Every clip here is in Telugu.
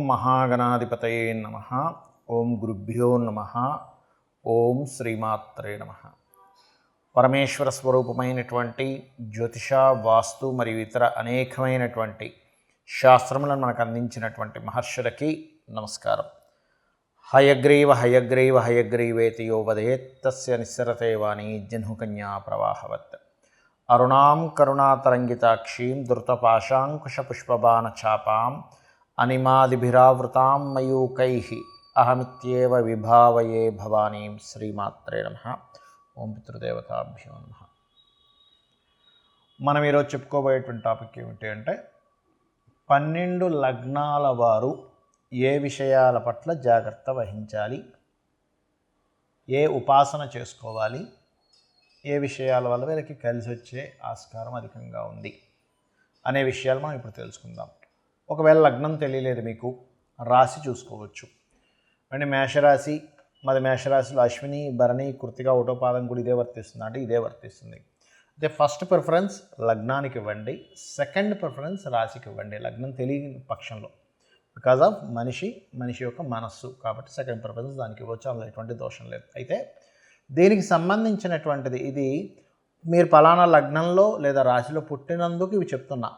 మహాగణాధిపతయే నమః. ఓం గురుభ్యో నమః. ఓం శ్రీమాత్రే నమః. పరమేశ్వర స్వరూపమైనటువంటి జ్యోతిష, వాస్తు మరియు ఇతర అనేకమైనటువంటి శాస్త్రములను మనకు అందించినటువంటి మహర్షులకి నమస్కారం. హయగ్రీవ హయగ్రీవ హయగ్రీవేతి యో వదేత్ తస్య నిస్సరతే వాణి జహ్నుకన్యా ప్రవాహవత్. అరుణాం కరుణాతరంగితాక్షీం ధృతపాశాంకుశపుష్పబాణచాపాం అనిమాదిభిరావృతాం మయూకైః అహమిత్యేవ విభావయే భవానీం. శ్రీమాత్రే నమః. ఓం పితృదేవతాభ్యో నమః. మనం ఈరోజు చెప్పుకోబోయేటువంటి టాపిక్ ఏమిటి అంటే 12 లగ్నాల వారు ఏ విషయాల పట్ల జాగ్రత్త వహించాలి, ఏ ఉపాసన చేసుకోవాలి, ఏ విషయాల వల్ల వీళ్ళకి కలిసి వచ్చే ఆస్కారం అధికంగా ఉంది అనే విషయాలు మనం ఇప్పుడు తెలుసుకుందాం. ఒకవేళ లగ్నం తెలియలేదు మీకు, రాశి చూసుకోవచ్చు. అంటే మేషరాశి, మాది మేషరాశిలో అశ్విని, భరణి, కృత్తిక, ఒకటో పాదం కూడా ఇదే వర్తిస్తుంది అంటే ఇదే వర్తిస్తుంది. అయితే ఫస్ట్ ప్రిఫరెన్స్ లగ్నానికి ఇవ్వండి, సెకండ్ ప్రిఫరెన్స్ రాశికి ఇవ్వండి లగ్నం తెలియని పక్షంలో. బికాజ్ ఆఫ్ మనిషి యొక్క మనస్సు కాబట్టి సెకండ్ ప్రిఫరెన్స్ దానికి ఇవ్వచ్చు, అందులో ఎటువంటి దోషం లేదు. అయితే దీనికి సంబంధించినటువంటిది ఇది మీరు పలానా లగ్నంలో లేదా రాశిలో పుట్టినందుకు ఇవి చెప్తున్నా.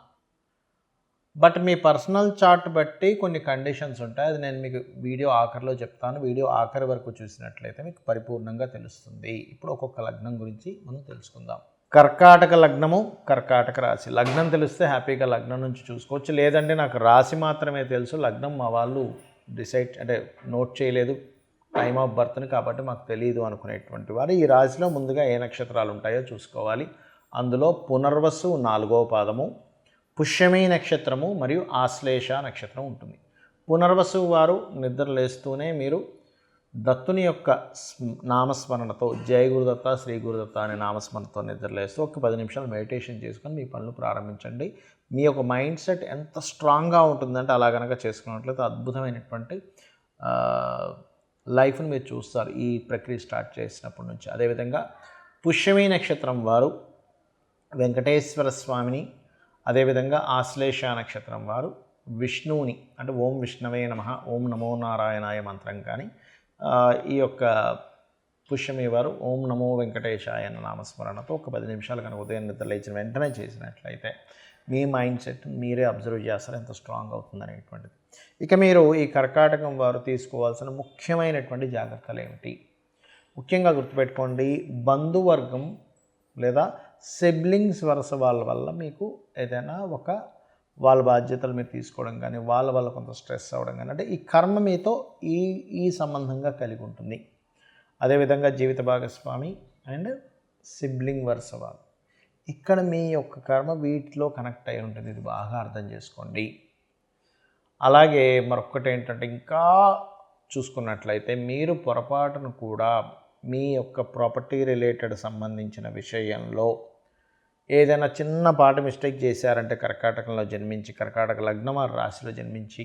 బట్ మీ పర్సనల్ చార్ట్ బట్టి కొన్ని కండిషన్స్ ఉంటాయి, అది నేను మీకు వీడియో ఆఖరిలో చెప్తాను. వీడియో ఆఖరి వరకు చూసినట్లయితే మీకు పరిపూర్ణంగా తెలుస్తుంది. ఇప్పుడు ఒక్కొక్క లగ్నం గురించి మనం తెలుసుకుందాం. కర్కాటక లగ్నము, కర్కాటక రాశి. లగ్నం తెలిస్తే హ్యాపీగా లగ్నం నుంచి చూసుకోవచ్చు. లేదంటే నాకు రాశి మాత్రమే తెలుసు, లగ్నం మా వాళ్ళు డిసైడ్ అంటే నోట్ చేయలేదు టైమ్ ఆఫ్ బర్త్ని కాబట్టి మాకు తెలియదు అనుకునేటువంటి వారు ఈ రాశిలో ముందుగా ఏ నక్షత్రాలు ఉంటాయో చూసుకోవాలి. అందులో పునర్వసు 4వ పాదము, పుష్యమి నక్షత్రము మరియు ఆశ్లేష నక్షత్రం ఉంటుంది. పునర్వసు వారు నిద్రలేస్తూనే మీరు దత్తుని యొక్క నామస్మరణతో జయ గురుదత్త, శ్రీ గురుదత్త అనే నామస్మరణతో నిద్రలేస్తూ ఒక 10 నిమిషాలు మెడిటేషన్ చేసుకొని మీ పనులు ప్రారంభించండి. మీ యొక్క మైండ్ సెట్ ఎంత స్ట్రాంగ్గా ఉంటుందంటే అలా కనుక చేసుకున్నట్లయితే అద్భుతమైనటువంటి లైఫ్ని మీరు చూస్తారు ఈ ప్రక్రియ స్టార్ట్ చేసినప్పటి నుంచి. అదేవిధంగా పుష్యమి నక్షత్రం వారు వెంకటేశ్వర స్వామిని, అదేవిధంగా ఆశ్లేష నక్షత్రం వారు విష్ణువుని అంటే ఓం విష్ణవే నమః, ఓం నమో నారాయణాయ మంత్రం కానీ, ఈ యొక్క పుష్యమి వారు ఓం నమో వెంకటేశాయ అన్న నామస్మరణతో ఒక 10 నిమిషాలు కనుక ఉదయం నిద్ర లేచిన వెంటనే చేసినట్లయితే మీ మైండ్ సెట్ మీరే అబ్జర్వ్ చేస్తారు ఎంత స్ట్రాంగ్ అవుతుంది అనేటువంటిది. ఇక మీరు ఈ కర్కాటకం వారు తీసుకోవాల్సిన ముఖ్యమైనటువంటి జాగ్రత్తలు ఏమిటి? ముఖ్యంగా గుర్తుపెట్టుకోండి, బంధువర్గం లేదా సిబ్లింగ్స్ వరుస వాళ్ళ వల్ల మీకు ఏదైనా వాళ్ళ బాధ్యతలు మీరు తీసుకోవడం కానీ, వాళ్ళ వల్ల కొంత స్ట్రెస్ అవ్వడం కానీ, అంటే ఈ కర్మ మీతో ఈ సంబంధంగా కలిగి ఉంటుంది. అదేవిధంగా జీవిత భాగస్వామి అండ్ సిబ్లింగ్ వరుస వాళ్ళు, ఇక్కడ మీ యొక్క కర్మ వీటిలో కనెక్ట్ అయి ఉంటుంది. ఇది బాగా అర్థం చేసుకోండి. అలాగే మరొకటి ఏంటంటే ఇంకా చూసుకున్నట్లయితే మీరు పొరపాటును కూడా మీ యొక్క ప్రాపర్టీ రిలేటెడ్ సంబంధించిన విషయంలో ఏదైనా చిన్నపాటి మిస్టేక్ చేశారంటే కర్కాటకంలో జన్మించి, కర్కాటక లగ్నం ఆ రాశిలో జన్మించి,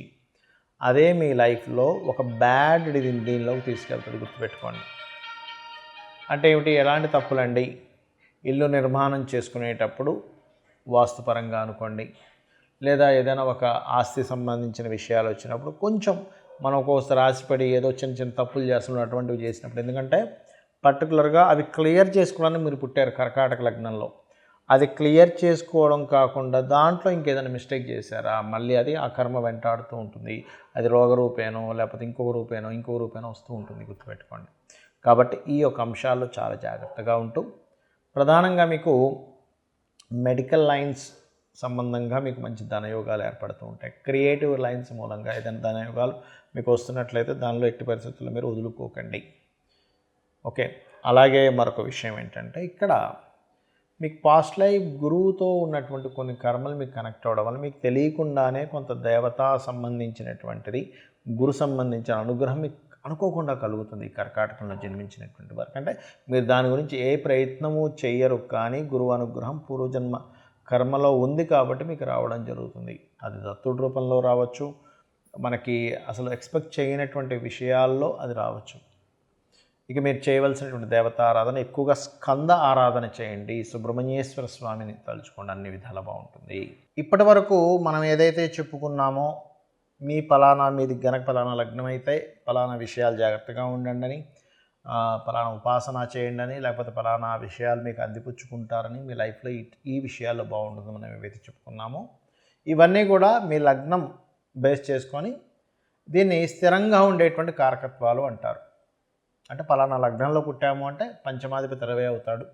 అదే మీ లైఫ్లో ఒక బ్యాడ్ దీనిలోకి తీసుకెళ్తుంది. గుర్తుపెట్టుకోండి. అంటే ఏమిటి, ఎలాంటి తప్పులండి? ఇల్లు నిర్మాణం చేసుకునేటప్పుడు వాస్తుపరంగా అనుకోండి, లేదా ఏదైనా ఒక ఆస్తి సంబంధించిన విషయాలు వచ్చినప్పుడు కొంచెం మనం ఒక్కోసారి రాసిపడి ఏదో చిన్న తప్పులు చేస్తున్నాం అటువంటివి చేసినప్పుడు, ఎందుకంటే పర్టికులర్గా అవి క్లియర్ చేసుకోవడానికి మీరు పుట్టారు కర్కాటక లగ్నంలో. అది క్లియర్ చేసుకోవడం కాకుండా దాంట్లో ఇంకేదైనా మిస్టేక్ చేశారా, మళ్ళీ అది ఆ కర్మ వెంటాడుతూ ఉంటుంది. అది రోగరూపేనో లేకపోతే ఇంకొక రూపేనో వస్తూ ఉంటుంది. గుర్తుపెట్టుకోండి. కాబట్టి ఈ యొక్క అంశాల్లో చాలా జాగ్రత్తగా ఉంటూ, ప్రధానంగా మీకు మెడికల్ లైన్స్ సంబంధంగా మీకు మంచి ధనయోగాలు ఏర్పడుతూ ఉంటాయి. క్రియేటివ్ లైన్స్ మూలంగా ఏదైనా ధనయోగాలు మీకు వస్తున్నట్లయితే దానిలో ఎట్టి పరిస్థితుల్లో మీరు వదులుకోకండి. ఓకే. అలాగే మరొక విషయం ఏంటంటే, ఇక్కడ మీకు పాస్ట్ లైఫ్ గురువుతో ఉన్నటువంటి కొన్ని కర్మలు మీకు కనెక్ట్ అవ్వడం వల్ల మీకు తెలియకుండానే కొంత దేవతా సంబంధించినటువంటిది, గురు సంబంధించిన అనుగ్రహం మీకు అనుకోకుండా కలుగుతుంది. ఈ కర్కాటకంలో జన్మించినటువంటి వారికి అంటే మీరు దాని గురించి ఏ ప్రయత్నము చేయరు, కానీ గురువు అనుగ్రహం పూర్వజన్మ కర్మలో ఉంది కాబట్టి మీకు రావడం జరుగుతుంది. అది దత్తుడి రూపంలో రావచ్చు, మనకి అసలు ఎక్స్పెక్ట్ చేయనటువంటి విషయాల్లో అది రావచ్చు. ఇక మీరు చేయవలసినటువంటి దేవతారాధన ఎక్కువగా స్కంద ఆరాధన చేయండి. సుబ్రహ్మణ్యేశ్వర స్వామిని తలుచుకోండి, అన్ని విధాలా బాగుంటుంది. ఇప్పటి వరకు మనం ఏదైతే చెప్పుకున్నామో మీది గనక పలానా లగ్నం అయితే పలానా విషయాలు జాగ్రత్తగా ఉండండి అని, పలానా ఉపాసన చేయండి అని, లేకపోతే పలానా విషయాలు మీకు అందిపుచ్చుకుంటారని, మీ లైఫ్లో ఈ విషయాల్లో బాగుంటుందని మనం ఏవైతే చెప్పుకున్నామో ఇవన్నీ కూడా మీ లగ్నం బేస్ చేసుకొని దీన్ని స్థిరంగా ఉండేటువంటి కారకత్వాలు అంటారు. అంటే పలానా లగ్నంలో పుట్టాము అంటే పంచమాధిపతి రవి అవుతాడు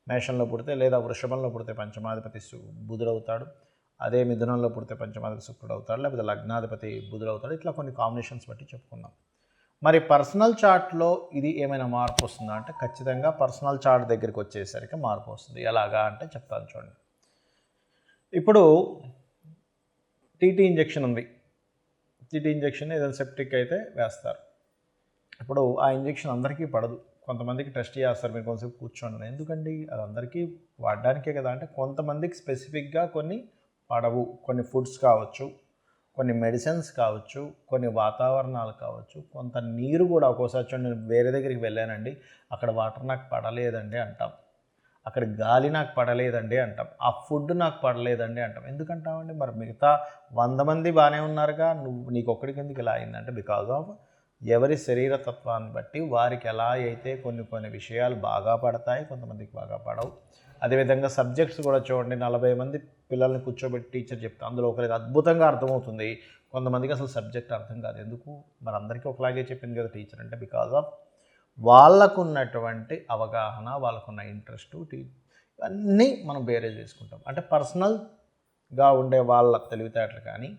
మేషంలో పుడితే, లేదా వృషభంలో పుడితే పంచమాధిపతి బుధుడవుతాడు, అదే మిథునంలో పుడితే పంచమాధిపతి శుక్రుడు అవుతాడు, లేకపోతే లగ్నాధిపతి బుధుడవుతాడు. ఇట్లా కొన్ని కాంబినేషన్స్ బట్టి చెప్పుకుందాం. మరి పర్సనల్ చార్ట్లో ఇది ఏమైనా మార్పు వస్తుందా అంటే ఖచ్చితంగా పర్సనల్ చార్ట్ దగ్గరికి వచ్చేసరికి మార్పు వస్తుంది. ఎలాగా అంటే చెప్తాను చూడండి. ఇప్పుడు టీటీ ఇంజెక్షన్ ఉంది. టీటీ ఇంజెక్షన్ ఏదైనా సెప్టిక్ అయితే వేస్తారు. ఇప్పుడు ఆ ఇంజెక్షన్ అందరికీ పడదు. కొంతమందికి టెస్ట్ చేస్తారు, మీరు కొంతసేపు కూర్చోండి. ఎందుకండి, అది అందరికీ వాడడానికే కదా అంటే కొంతమందికి స్పెసిఫిక్గా కొన్ని పడవు. కొన్ని ఫుడ్స్ కావచ్చు, కొన్ని మెడిసిన్స్ కావచ్చు, కొన్ని వాతావరణాలు కావచ్చు, కొంత నీరు కూడా. ఒక్కోసారి చూడండి, నేను వేరే దగ్గరికి వెళ్ళానండి, అక్కడ వాటర్ నాకు పడలేదండి అంటాం, అక్కడ గాలి నాకు పడలేదండి అంటాం, ఆ ఫుడ్ నాకు పడలేదండి అంటాం. ఎందుకంటామండి? మరి మిగతా 100 మంది బాగానే ఉన్నారుగా, నీకు ఒక్కడికి ఎందుకు ఇలా అయిందంటే బికాజ్ ఆఫ్ ఎవరి శరీర తత్వాన్ని బట్టి వారికి ఎలా అయితే కొన్ని విషయాలు బాగా పడతాయి, కొంతమందికి బాగా పడవు. అదేవిధంగా సబ్జెక్ట్స్ కూడా చూడండి, 40 మంది పిల్లల్ని కూర్చోబెట్టి టీచర్ చెప్తే అందులో ఒకరికి అద్భుతంగా అర్థమవుతుంది, కొంతమందికి అసలు సబ్జెక్ట్ అర్థం కాదు. ఎందుకు? మరి అందరికీ ఒకలాగే చెప్పింది కదా టీచర్ అంటే బికాజ్ ఆఫ్ వాళ్ళకున్నటువంటి అవగాహన, వాళ్ళకున్న ఇంట్రెస్ట్, ఇవన్నీ మనం బేరేజ్ చేసుకుంటాం. అంటే పర్సనల్గా ఉండే వాళ్ళ తెలివితేటలు కానీ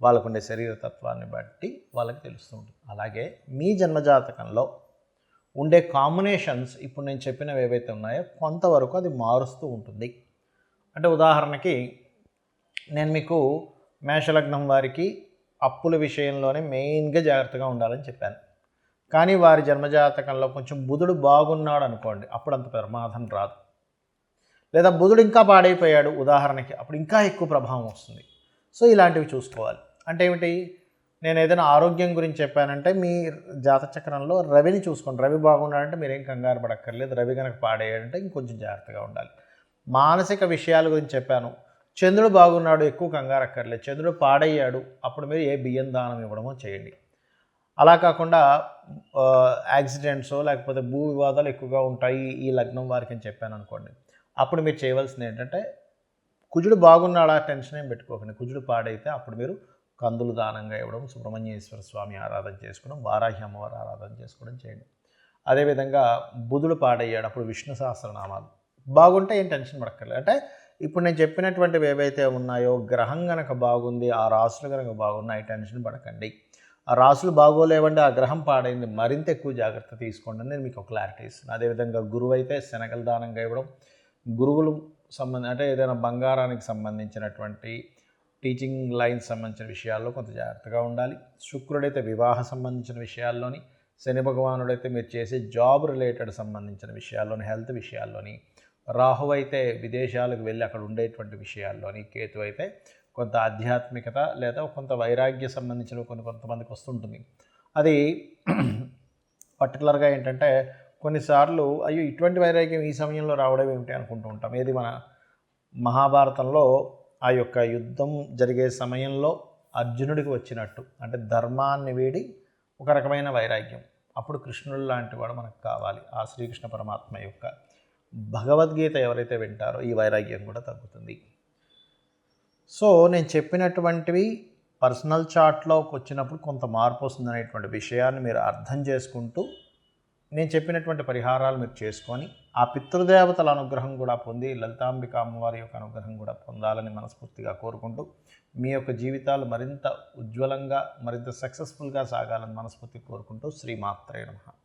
వాళ్ళకుండే శరీర తత్వాన్ని బట్టి వాళ్ళకి తెలుస్తూ ఉంటుంది. అలాగే మీ జన్మజాతకంలో ఉండే కాంబినేషన్స్ ఇప్పుడు నేను చెప్పినవి ఏవైతే ఉన్నాయో కొంతవరకు అది మారుస్తూ ఉంటుంది. అంటే ఉదాహరణకి నేను మీకు మేషలగ్నం వారికి అప్పుల విషయంలోనే మెయిన్గా జాగ్రత్తగా ఉండాలని చెప్పాను. కానీ వారి జన్మజాతకంలో కొంచెం బుధుడు బాగున్నాడు అనుకోండి, అప్పుడు అంత ప్రమాదం రాదు. లేదా బుధుడు ఇంకా పాడైపోయాడు ఉదాహరణకి, అప్పుడు ఇంకా ఎక్కువ ప్రభావం వస్తుంది. సో ఇలాంటివి చూసుకోవాలి. అంటే ఏమిటి, నేను ఏదైనా ఆరోగ్యం గురించి చెప్పానంటే మీ జాతచక్రంలో రవిని చూసుకోండి. రవి బాగున్నాడంటే మీరేం కంగారు పడక్కర్లేదు. రవి కనుక పాడేయాడంటే ఇంకొంచెం జాగ్రత్తగా ఉండాలి. మానసిక విషయాల గురించి చెప్పాను, చంద్రుడు బాగున్నాడు, ఎక్కువ కంగారు అక్కర్లేదు. చంద్రుడు పాడయ్యాడు, అప్పుడు మీరు ఏ బియ్యం దానం ఇవ్వడమో చేయండి. అలా కాకుండా యాక్సిడెంట్స్ లేకపోతే భూ వివాదాలు ఎక్కువగా ఉంటాయి ఈ లగ్నం వారికి అని చెప్పాను అనుకోండి, అప్పుడు మీరు చేయవలసింది ఏంటంటే కుజుడు బాగున్నాడా టెన్షన్ ఏం పెట్టుకోకండి. కుజుడు పాడైతే అప్పుడు మీరు కందులు దానంగా ఇవ్వడం, సుబ్రహ్మణ్యేశ్వర స్వామి ఆరాధన చేసుకోవడం, వారాహి అమ్మవారి ఆరాధన చేసుకోవడం చేయండి. అదేవిధంగా బుధుడు పాడయ్యాడు, అప్పుడు విష్ణు సహస్రనామాలు బాగుంటే ఏం టెన్షన్ పడక్కర్లేదు. అంటే ఇప్పుడు నేను చెప్పినటువంటివి ఏవైతే ఉన్నాయో గ్రహం కనుక బాగుంది, ఆ రాసులు కనుక బాగున్నాయి, టెన్షన్ పడకండి. ఆ రాసులు బాగోలేవండి, ఆ గ్రహం పాడైంది, మరింత ఎక్కువ జాగ్రత్త తీసుకోండి నేను మీకు క్లారిటీ ఇస్తున్నాను. అదేవిధంగా గురువు అయితే శనగలు దానంగా ఇవ్వడం, గురువులు అంటే ఏదైనా బంగారానికి సంబంధించినటువంటి టీచింగ్ లైన్స్ సంబంధించిన విషయాల్లో కొంత జాగ్రత్తగా ఉండాలి. శుక్రుడైతే వివాహ సంబంధించిన విషయాల్లోని, శని భగవానుడైతే మీరు చేసే జాబ్ రిలేటెడ్ సంబంధించిన విషయాల్లోని, హెల్త్ విషయాల్లోని, రాహు అయితే విదేశాలకు వెళ్ళి అక్కడ ఉండేటువంటి విషయాల్లోని, కేతు అయితే కొంత ఆధ్యాత్మికత లేదా కొంత వైరాగ్య సంబంధించిన కొంతమందికి వస్తుంటుంది. అది పర్టికులర్గా ఏంటంటే కొన్నిసార్లు అయ్యో ఇటువంటి వైరాగ్యం ఈ సమయంలో రావడం ఏమిటి అనుకుంటూ ఉంటాం. ఏది మన మహాభారతంలో ఆ యొక్క యుద్ధం జరిగే సమయంలో అర్జునుడికి వచ్చినట్టు, అంటే ధర్మాన్ని వీడి ఒక రకమైన వైరాగ్యం. అప్పుడు కృష్ణుడు లాంటి వాడు మనకు కావాలి. ఆ శ్రీకృష్ణ పరమాత్మ యొక్క భగవద్గీత ఎవరైతే వింటారో ఈ వైరాగ్యం కూడా తగ్గుతుంది. సో నేను చెప్పినటువంటివి పర్సనల్ చార్ట్లోకి వచ్చినప్పుడు కొంత మార్పు వస్తుందనేటువంటి విషయాన్ని మీరు అర్థం చేసుకుంటూ నేను చెప్పినటువంటి పరిహారాలు మీరు చేసుకొని ఆ పితృదేవతల అనుగ్రహం కూడా పొంది లలితాంబిక అమ్మవారి యొక్క అనుగ్రహం కూడా పొందాలని మనస్ఫూర్తిగా కోరుకుంటూ మీ యొక్క జీవితాలు మరింత ఉజ్వలంగా మరింత సక్సెస్ఫుల్గా సాగాలని మనస్ఫూర్తిగా కోరుకుంటూ శ్రీమాత్రే నమః.